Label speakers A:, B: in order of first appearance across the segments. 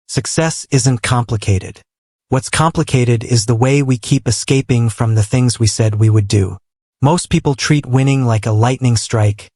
A: Success isn't complicated. What's complicated is the way we keep escaping from the things we said we would do. Most people treat winning like a lightning strike,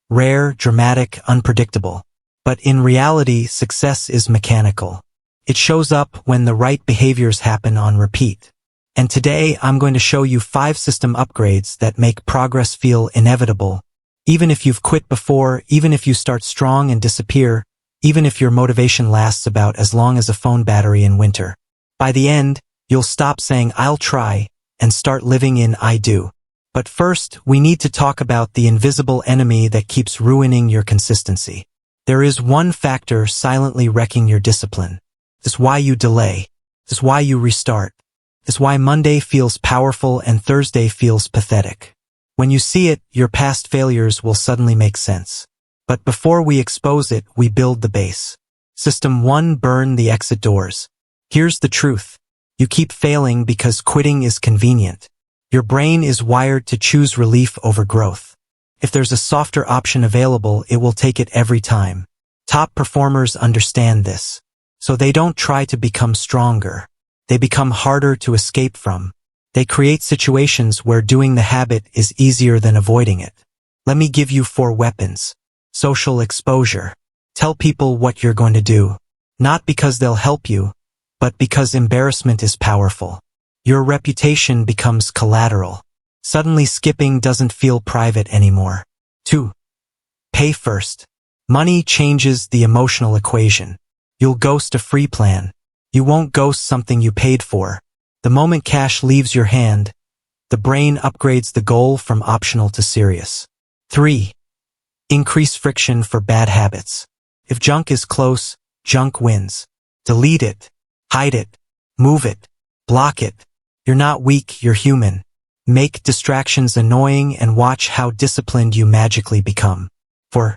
A: rare, dramatic, unpredictable. But in reality, success is mechanical. It shows up when the right behaviors happen on repeat. And today, I'm going to show you 5 system upgrades that make progress feel inevitable. Even if you've quit before, even if you start strong and disappear, even if your motivation lasts about as long as a phone battery in winter. By the end, you'll stop saying, "I'll try," and start living in "I do." But first, we need to talk about the invisible enemy that keeps ruining your consistency. There is one factor silently wrecking your discipline. This is why you delay. This is why you restart. This is why Monday feels powerful and Thursday feels pathetic. When you see it, your past failures will suddenly make sense. But before we expose it, we build the base. System 1: burn the exit doors. Here's the truth. You keep failing because quitting is convenient. Your brain is wired to choose relief over growth. If there's a softer option available, it will take it every time. Top performers understand this. So they don't try to become stronger. They become harder to escape from. They create situations where doing the habit is easier than avoiding it. Let me give you 4 weapons. Social exposure. Tell people what you're going to do. Not because they'll help you, but because embarrassment is powerful. Your reputation becomes collateral. Suddenly skipping doesn't feel private anymore. 2. Pay first. Money changes the emotional equation. You'll ghost a free plan. You won't ghost something you paid for. The moment cash leaves your hand, the brain upgrades the goal from optional to serious. 3. Increase friction for bad habits. If junk is close, junk wins. Delete it. Hide it. Move it. Block it. You're not weak, you're human. Make distractions annoying and watch how disciplined you magically become. 4.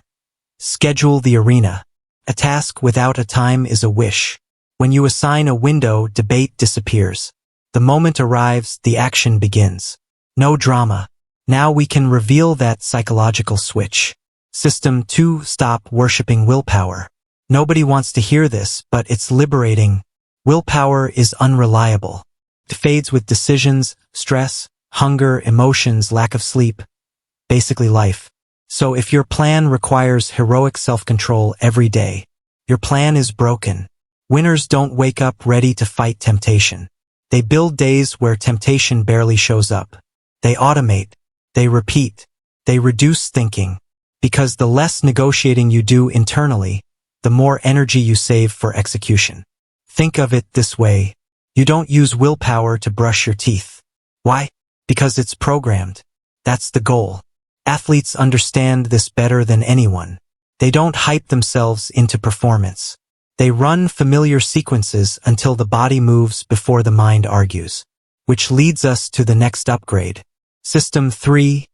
A: Schedule the arena. A task without a time is a wish. When you assign a window, debate disappears. The moment arrives, the action begins. No drama. Now we can reveal that psychological switch. System 2: stop worshipping willpower. Nobody wants to hear this, but it's liberating. Willpower is unreliable. It fades with decisions, stress, hunger, emotions, lack of sleep. Basically life. So if your plan requires heroic self-control every day, your plan is broken. Winners don't wake up ready to fight temptation. They build days where temptation barely shows up. They automate. They repeat. They reduce thinking. Because the less negotiating you do internally, the more energy you save for execution. Think of it this way. You don't use willpower to brush your teeth. Why? Because it's programmed. That's the goal. Athletes understand this better than anyone. They don't hype themselves into performance. They run familiar sequences until the body moves before the mind argues. Which leads us to the next upgrade. System 3: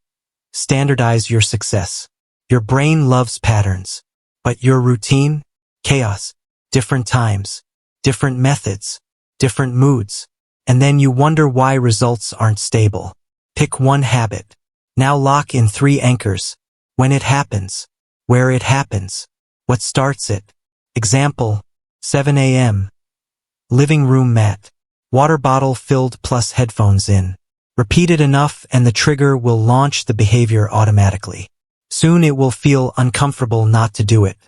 A: standardize your success. Your brain loves patterns. But your routine? Chaos. Different times. Different methods. Different moods. And then you wonder why results aren't stable. Pick one habit. Now lock in 3 anchors. When it happens. Where it happens. What starts it. Example: 7 a.m. Living room mat. Water bottle filled plus headphones in. Repeat it enough and the trigger will launch the behavior automatically. Soon it will feel uncomfortable not to do it.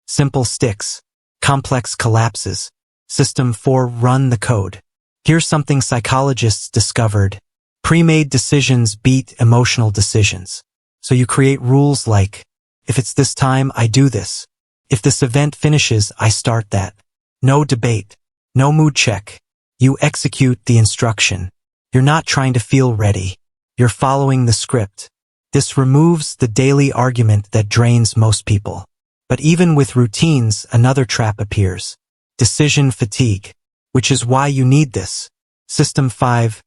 A: Simple sticks. Complex collapses. System 4: run the code. Here's something psychologists discovered. Pre-made decisions beat emotional decisions. So you create rules like, if it's this time, I do this. If this event finishes, I start that. No debate. No mood check. You execute the instruction. You're not trying to feel ready. You're following the script. This removes the daily argument that drains most people. But even with routines, another trap appears. Decision fatigue. Which is why you need this. System 5.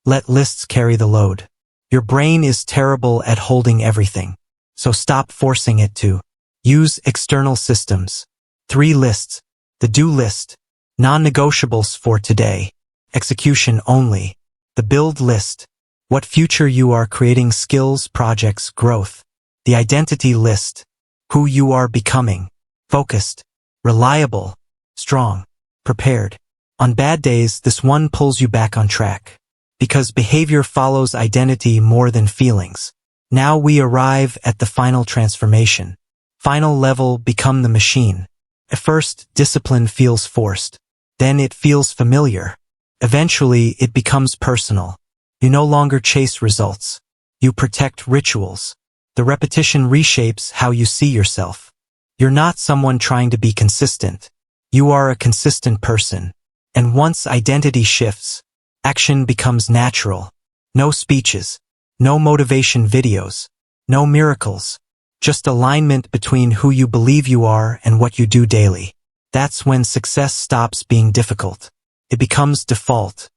A: Let lists carry the load. Your brain is terrible at holding everything. So stop forcing it to. Use external systems. 3 lists. The do list. Non-negotiables for today. Execution only. The build list. What future you are creating, skills, projects, growth. The identity list. Who you are becoming. Focused. Reliable. Strong. prepared. On bad days, this one pulls you back on track. Because behavior follows identity more than feelings. Now we arrive at the final transformation. Final level, become the machine. At first, discipline feels forced. Then it feels familiar. Eventually, it becomes personal. You no longer chase results. You protect rituals. The repetition reshapes how you see yourself. You're not someone trying to be consistent. You are a consistent person. And once identity shifts, action becomes natural. No speeches. No motivation videos. No miracles. Just alignment between who you believe you are and what you do daily. That's when success stops being difficult. It becomes default.